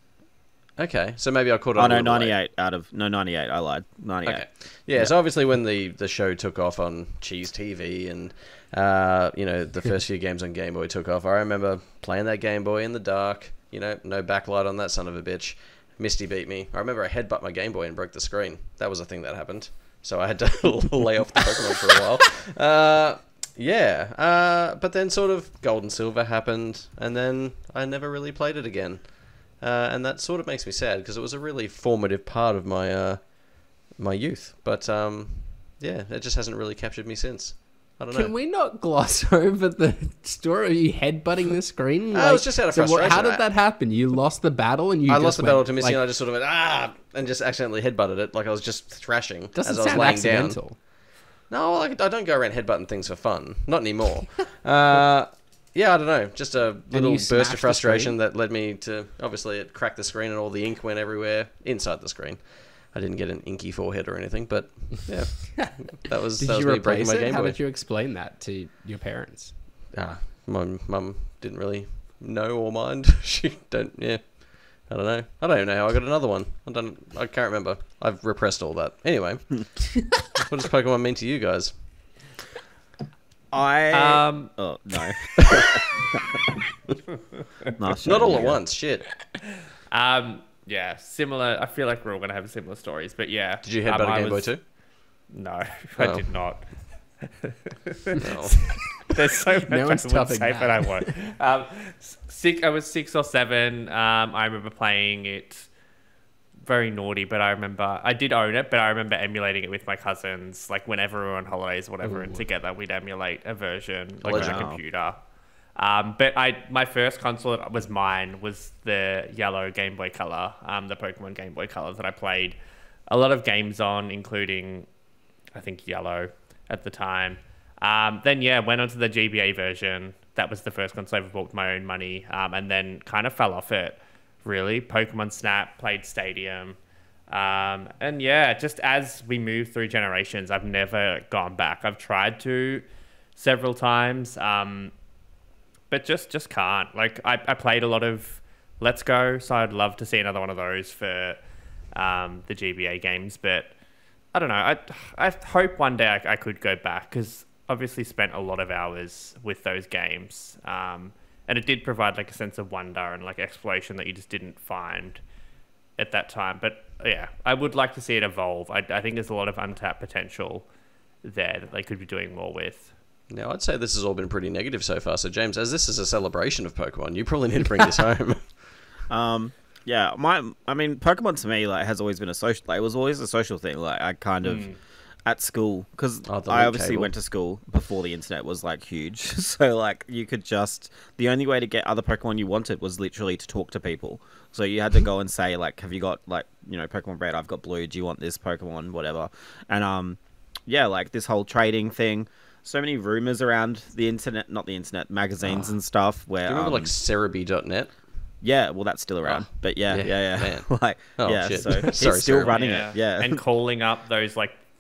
Okay, so maybe I caught it. Oh no, 98 98. I lied. 98. Okay. Yeah, so obviously when the show took off on Cheese TV and the first few games on Game Boy took off, I remember playing that Game Boy in the dark. No backlight on that son of a bitch. Misty beat me. I remember I headbutt my Game Boy and broke the screen. That was a thing that happened. So I had to lay off the Pokemon for a while. But then sort of Gold and Silver happened, and then I never really played it again. And that sort of makes me sad because it was a really formative part of my my youth. But it just hasn't really captured me since. I don't know. Can we not gloss over the story of you headbutting the screen? It was just out of frustration. How did that happen? You lost the battle and I lost the battle to Missy and I just sort of went, and just accidentally headbutted it like I was just thrashing as I was sound laying accidental. down. No, I don't go around headbutting things for fun. Not anymore. Yeah, I don't know. Just a little burst of frustration that led me to... Obviously, it cracked the screen and all the ink went everywhere inside the scrine. I didn't get an inky forehead or anything, but yeah. That was me breaking my Game Boy. How did you explain that to your parents? My mum didn't really know or mind. She don't... Yeah. I don't know. I don't even know how I got another one. I can't remember. I've repressed all that. Anyway. What does Pokemon mean to you guys? Oh no. Not all at once. Shit. Yeah, similar. I feel like we're all gonna have similar stories, but yeah. Did you headbutt a Game Boy too? No, I did not. No. There's so much No one's I would topping say, that. but I won't. I was 6 or 7. I remember playing it. Very naughty, but I remember I did own it, but I remember emulating it with my cousins, like whenever we were on holidays or whatever, and together we'd emulate a version like on a computer. But my first console that was mine was the yellow Game Boy Color, the Pokemon Game Boy Color that I played a lot of games on, including I think Yellow at the time. Then went on to the GBA version. That was the first console I ever bought with my own money, and then kind of fell off it. Really, Pokemon Snap, played Stadium, and just as we move through generations, I've never gone back. I've tried to several times, but just can't. Like I played a lot of Let's Go, so I'd love to see another one of those for the GBA games, but I don't know. I hope one day I could go back because obviously spent a lot of hours with those games. And it did provide like a sense of wonder and like exploration that you just didn't find at that time. But yeah, I would like to see it evolve. I think there's a lot of untapped potential there that they could be doing more with. Now, I'd say this has all been pretty negative so far. So, James, as this is a celebration of Pokemon, you probably need to bring this home. Pokemon to me has always been a social. It was always a social thing. I kind of. At school, because I obviously went to school before the internet was huge, so you could the only way to get other Pokemon you wanted was literally to talk to people. So you had to go and say have you got Pokemon Red? I've got Blue. Do you want this Pokemon? Whatever. And this whole trading thing. So many rumors around the internet, not the internet, magazines and stuff. Where do you remember Cerebi.net? Yeah, well, that's still around. But yeah. Man. Shit. So he's Sorry, still Cerebi. running it. Yeah, and calling up those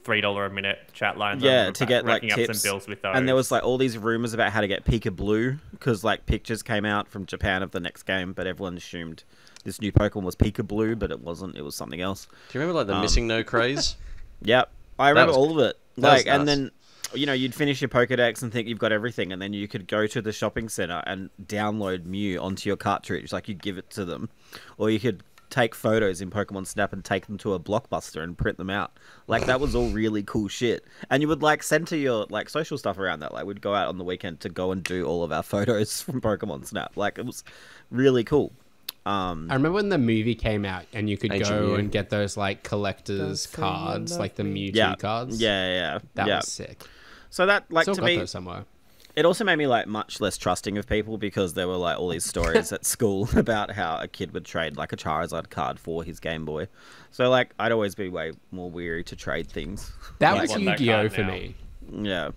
$3 a minute chat lines. To get racking tips. up some bills with those. And there was all these rumors about how to get Pika Blue because pictures came out from Japan of the next game, but everyone assumed this new Pokemon was Pika Blue, but it wasn't. It was something else. Do you remember the Missing No craze? Yep, I remember all of it. And nuts. then you'd finish your Pokedex and think you've got everything, and then you could go to the shopping center and download Mew onto your cartridge. You'd give it to them, or you could take photos in Pokemon Snap and take them to a Blockbuster and print them out. That was all really cool shit. And you would center your social stuff around that. We'd go out on the weekend to go and do all of our photos from Pokemon Snap. It was really cool. I remember when the movie came out and you could Ancient go Mew. and get those collector's cards, the Mewtwo cards. Yeah. That was sick. So that Still to got me those somewhere. it also made me much less trusting of people because there were all these stories at school about how a kid would trade a Charizard card for his Game Boy. So I'd always be way more weary to trade things. That was want that Yu-Gi-Oh card for now. me. Yeah.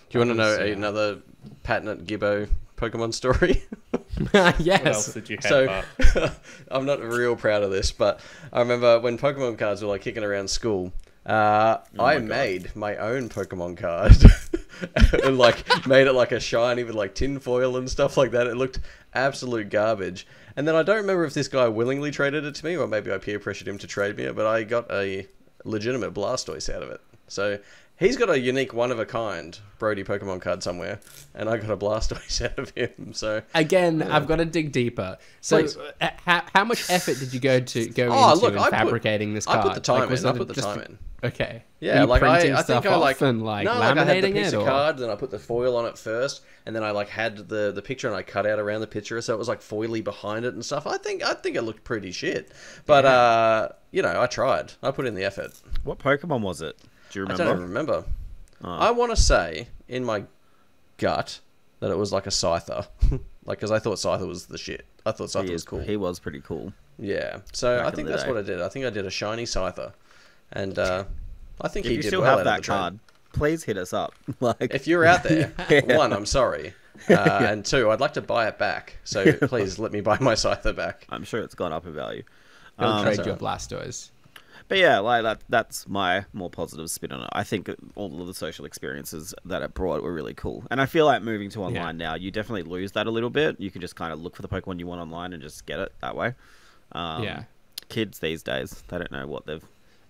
Do you want to know another patented Gibbo Pokemon story? What Yes. else did you have? So, I'm not real proud of this, but I remember when Pokemon cards were kicking around school, I made my own Pokemon card. And like made it like a shiny with like tin foil and stuff like that. It looked absolute garbage. And then I don't remember if this guy willingly traded it to me, or maybe I peer pressured him to trade me it, but I got a legitimate Blastoise out of it. So he's got a unique one of a kind Brody Pokemon card somewhere, and I got a Blastoise out of him. So again, I've got to dig deeper. So how much effort did you go into fabricating this card? I put the time like, in. I put the time in. Okay. Yeah, like I think I like and like no, laminating like I had the piece it, of or? card, then I put the foil on it first, and then I like had the picture and I cut out around the picture, so it was like foily behind it and stuff. I think it looked pretty shit, but you know, I tried. I put in the effort. What Pokemon was it? Do you remember? I don't even remember. I want to say in my gut that it was like a Scyther, like because I thought Scyther was the shit. I thought Scyther was cool. He was pretty cool. Yeah, so I think that's what I did. I think I did a shiny Scyther, and I think he did well out of the trade. If you still have that card, please hit us up. Like, if you're out there, one, I'm sorry, and two, I'd like to buy it back. So please let me buy my Scyther back. I'm sure it's gone up in value. I'll trade your Blastoise. But yeah, like that's my more positive spin on it. I think all of the social experiences that it brought were really cool. And I feel like moving to online now, you definitely lose that a little bit. You can just kind of look for the Pokemon you want online and just get it that way. Kids these days, they don't know what they've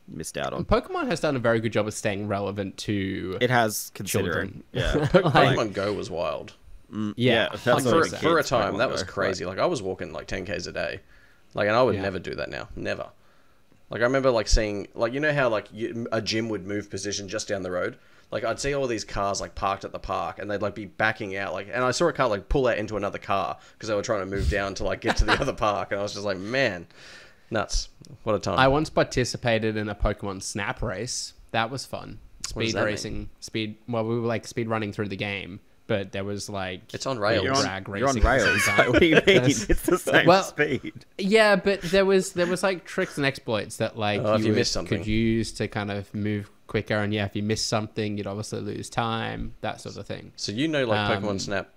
missed out on. Pokemon has done a very good job of staying relevant to it has, considering. Yeah. Pokemon Go was wild. Yeah. Like for a time, that was crazy. Like I was walking like 10Ks a day. Like, and I would never do that now. Never. Like, I remember, like, seeing... Like, you know how, like, a gym would move position just down the road? Like, I'd see all these cars, like, parked at the park, and they'd, like, be backing out. Like, and I saw a car, like, pull out into another car because they were trying to move down to, like, get to the other park. And I was just like, man, nuts. What a time. I once participated in a Pokemon Snap race. That was fun. Speed racing. Well, we were, like, speed running through the game. But there was like... It's on rails. You're on rails. Like, what do you mean? It's the same speed. Yeah, but there was like tricks and exploits that like you could use to kind of move quicker. And yeah, if you miss something, you'd obviously lose time. That sort of thing. So you know like Pokemon Snap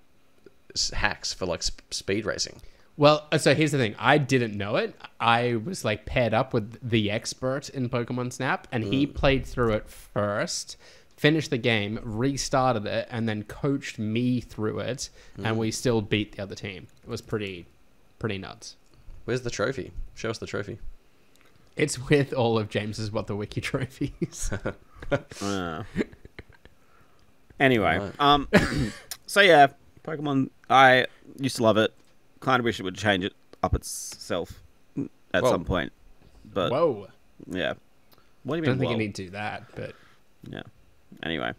hacks for like speed racing. Well, so here's the thing. I didn't know it. I was like paired up with the expert in Pokemon Snap. And he played through it first. Finished the game, restarted it, and then coached me through it, and we still beat the other team. It was pretty nuts. Where's the trophy? Show us the trophy. It's with all of James's What the Wiki trophies. Anyway, so yeah, Pokemon, I used to love it. Kind of wish it would change it up itself at some point. But yeah. What do you mean? I don't think you need to do that, but yeah. Anyway,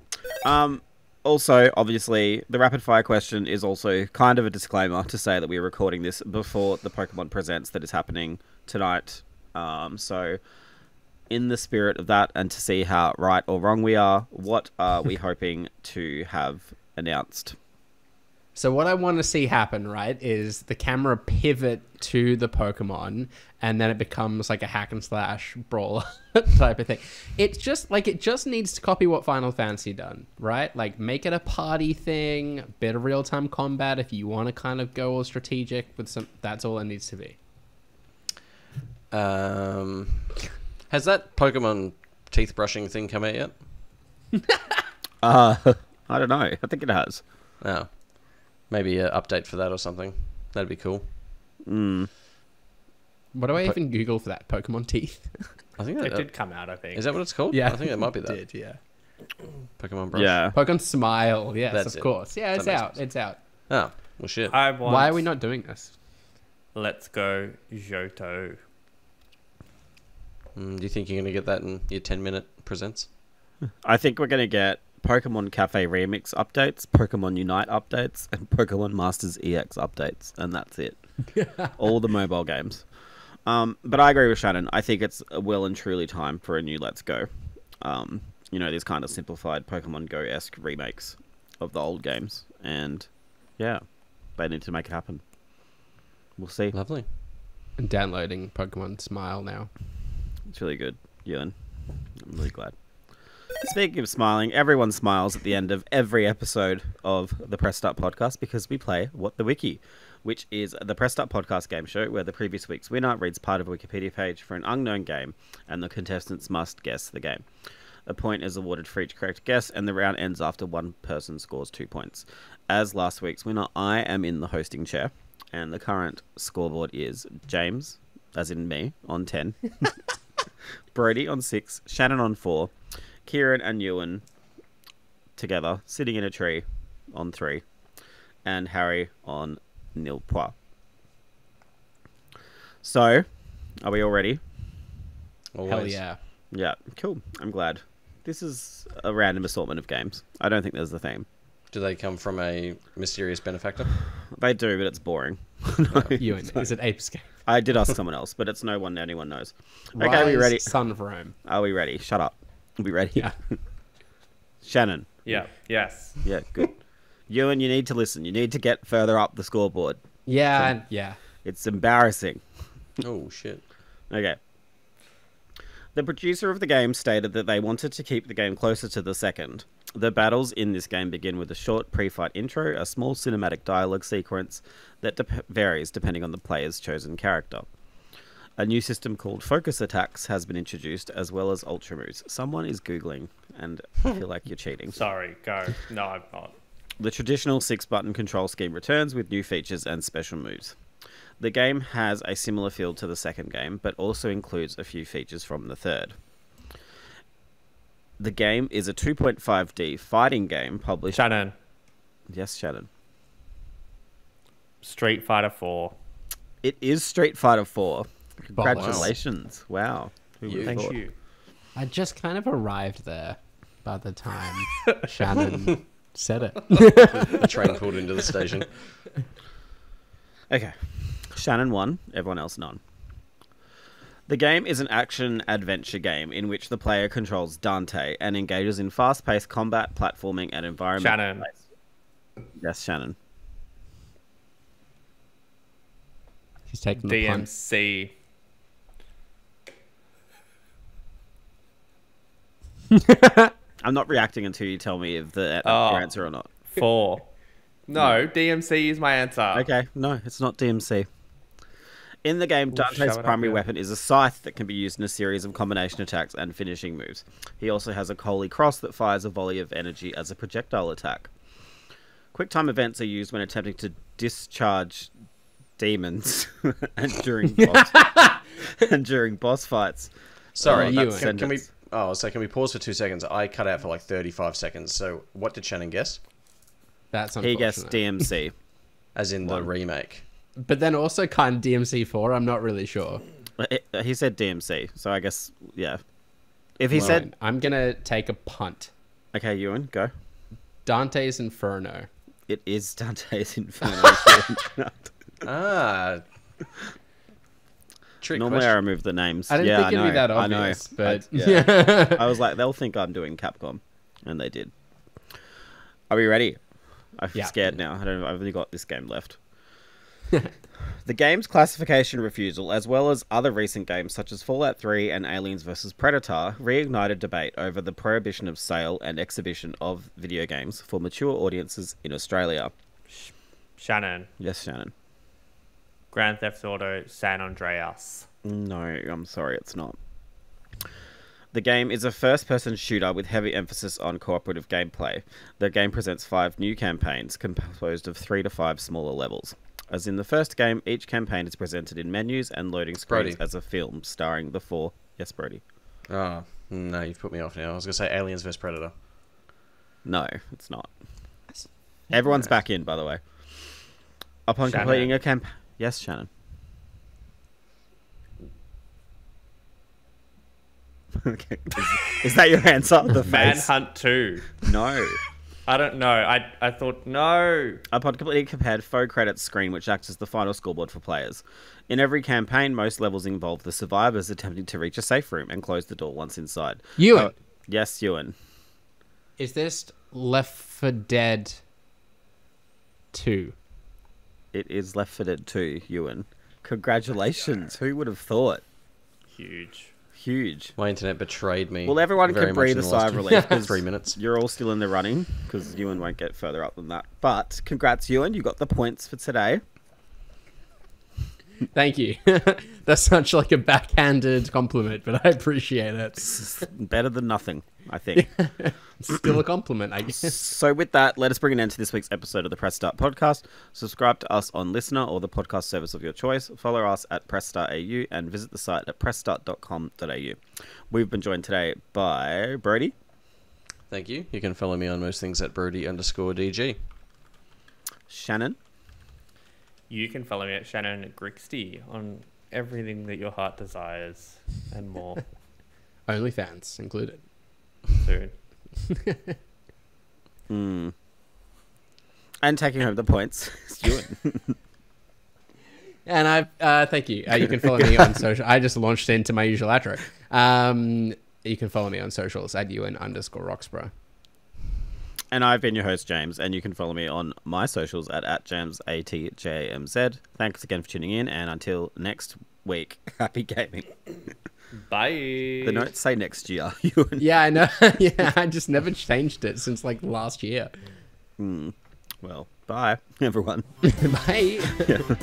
also, obviously, the rapid fire question is also kind of a disclaimer to say that we're recording this before the Pokemon Presents that is happening tonight. So, in the spirit of that, and to see how right or wrong we are, what are we hoping to have announced? So what I want to see happen, right, is the camera pivot to the Pokemon, and then it becomes like a hack and slash brawler type of thing. It just needs to copy what Final Fantasy done, right? Like make it a party thing, a bit of real time combat if you want to kind of go all strategic with some. That's all it needs to be. Has that Pokemon teeth brushing thing come out yet? I don't know. I think it has. Oh. Maybe an update for that or something. That'd be cool. What do I even Google for that? Pokemon teeth? I think it did come out, I think. Is that what it's called? Yeah. I think it might be that. It did, yeah. Pokemon brush. Yeah. Pokemon Smile, yes, That's of course. Yeah, it's out. sense. It's out. Oh, well shit. Why are we not doing this? Let's Go Johto. Do you think you're going to get that in your 10-minute presents? I think we're going to get Pokemon Cafe Remix updates, Pokemon Unite updates, and Pokemon Masters EX updates, and that's it. All the mobile games. But I agree with Shannon. I think it's well and truly time for a new Let's Go. You know, these kind of simplified Pokemon Go-esque remakes of the old games. And, yeah, they need to make it happen. We'll see. Lovely. I'm downloading Pokemon Smile now. It's really good, Ewan. I'm really glad. Speaking of smiling, everyone smiles at the end of every episode of the Press Start podcast because we play What the Wiki, which is the Press Start podcast game show where the previous week's winner reads part of a Wikipedia page for an unknown game and the contestants must guess the game. A point is awarded for each correct guess and the round ends after one person scores 2 points. As last week's winner, I am in the hosting chair and the current scoreboard is James, as in me, on 10, Brody on 6, Shannon on 4, Kieran and Ewan together, sitting in a tree on 3, and Harry on nil point. So, are we all ready? Always. Hell yeah. Yeah, cool. I'm glad. This is a random assortment of games. I don't think there's the theme. Do they come from a mysterious benefactor? They do, but it's boring. Ewan, is it Ape Escape? I did ask someone else, but it's no one anyone knows. Okay, are we ready? Son of Rome. Are we ready? Shut up. Are we ready? Yeah. Shannon. Yeah. Yes. Yeah, good. Ewan, you need to listen. You need to get further up the scoreboard. Yeah, yeah. It's embarrassing. Oh, shit. Okay. The producer of the game stated that they wanted to keep the game closer to the second. The battles in this game begin with a short pre-fight intro, a small cinematic dialogue sequence that varies depending on the player's chosen character. A new system called Focus Attacks has been introduced, as well as Ultra Moves. Someone is Googling, and I feel like you're cheating. Sorry. Go. No, I'm not. The traditional 6-button control scheme returns with new features and special moves. The game has a similar feel to the second game, but also includes a few features from the third. The game is a 2.5D fighting game published... Shannon. Yes, Shannon. Street Fighter 4. It is Street Fighter 4. Congratulations. Wow. Who would have Thank thought? you. I just kind of arrived there by the time Shannon said it. The train pulled into the station. Okay. Shannon won, everyone else none. The game is an action-adventure game in which the player controls Dante and engages in fast-paced combat, platforming, and environment. Shannon. Yes, Shannon. He's taking the punt. DMC. I'm not reacting until you tell me if your answer or not. 4. No, DMC is my answer. Okay, no, it's not DMC. In the game, Dante's shove it up primary here. weapon is a scythe that can be used in a series of combination attacks and finishing moves. He also has a Holy Cross that fires a volley of energy as a projectile attack. Quick-time events are used when attempting to discharge demons and during boss fights. Sorry, that's can we... sentence. Oh, so can we pause for 2 seconds? I cut out for like 35 seconds. So what did Shannon guess? That's He unfortunate. guessed DMC. As in the remake. But then also kind of DMC4, I'm not really sure. He said DMC, so I guess, yeah. If he Well, said... I'm going to take a punt. Okay, Ewan, go. Dante's Inferno. It is Dante's Inferno. Ah. Trick Normally I question. remove the names. I didn't yeah, think it'd be that I know. obvious, but yeah. I was like, they'll think I'm doing Capcom, and they did. Are we ready? I'm Yeah. scared now. I've only got this game left. The game's classification refusal, as well as other recent games such as Fallout 3 and Aliens vs. Predator, reignited debate over the prohibition of sale and exhibition of video games for mature audiences in Australia. Shannon. Yes, Shannon. Grand Theft Auto San Andreas. No, I'm sorry, it's not. The game is a first-person shooter with heavy emphasis on cooperative gameplay. The game presents 5 new campaigns, composed of 3 to 5 smaller levels. As in the first game, each campaign is presented in menus and loading screens Brody. as a film starring the 4... Yes, Brody. Oh, no, you've put me off now. I was going to say Aliens vs. Predator. No, it's not. Everyone's back in, by the way. Upon Shannon. completing a camp... Yes, Shannon. Okay. Is that your answer? The face? Manhunt 2. No. I don't know. I thought, no. Upon completing a compared faux credits screen, which acts as the final scoreboard for players. In every campaign, most levels involve the survivors attempting to reach a safe room and close the door once inside. Ewan, Yes, Ewan. is this Left 4 Dead 2? It is Left 4 Dead 2, Ewan. Congratulations. Who would have thought? Huge. Huge. My internet betrayed me. Well, everyone very can much breathe in a the sigh last of relief. 'Cause 3 minutes. You're all still in the running because Ewan won't get further up than that. But congrats, Ewan. You got the points for today. Thank you. That's such like a backhanded compliment, but I appreciate it. It's better than nothing, I think. Still a compliment, I guess. So with that, let us bring an end to this week's episode of the Press Start podcast. Subscribe to us on Listener or the podcast service of your choice. Follow us at PressStartAU and visit the site at pressstart.com.au. We've been joined today by Brody. Thank you. You can follow me on most things at Brody_DG. Shannon. You can follow me at Shannon Grixty on everything that your heart desires and more. OnlyFans included. Soon. And taking home the points, Ewan. And thank you. You can follow me on social. I just launched into my usual outro. You can follow me on socials at Ewan_Roxborough. And I've been your host, James, and you can follow me on my socials at JamesATJMZ. Thanks again for tuning in, and until next week, happy gaming. Bye. The notes say next year. Ewan. Yeah, I know. Yeah, I just never changed it since like last year. Well, bye, everyone. Bye. Yeah.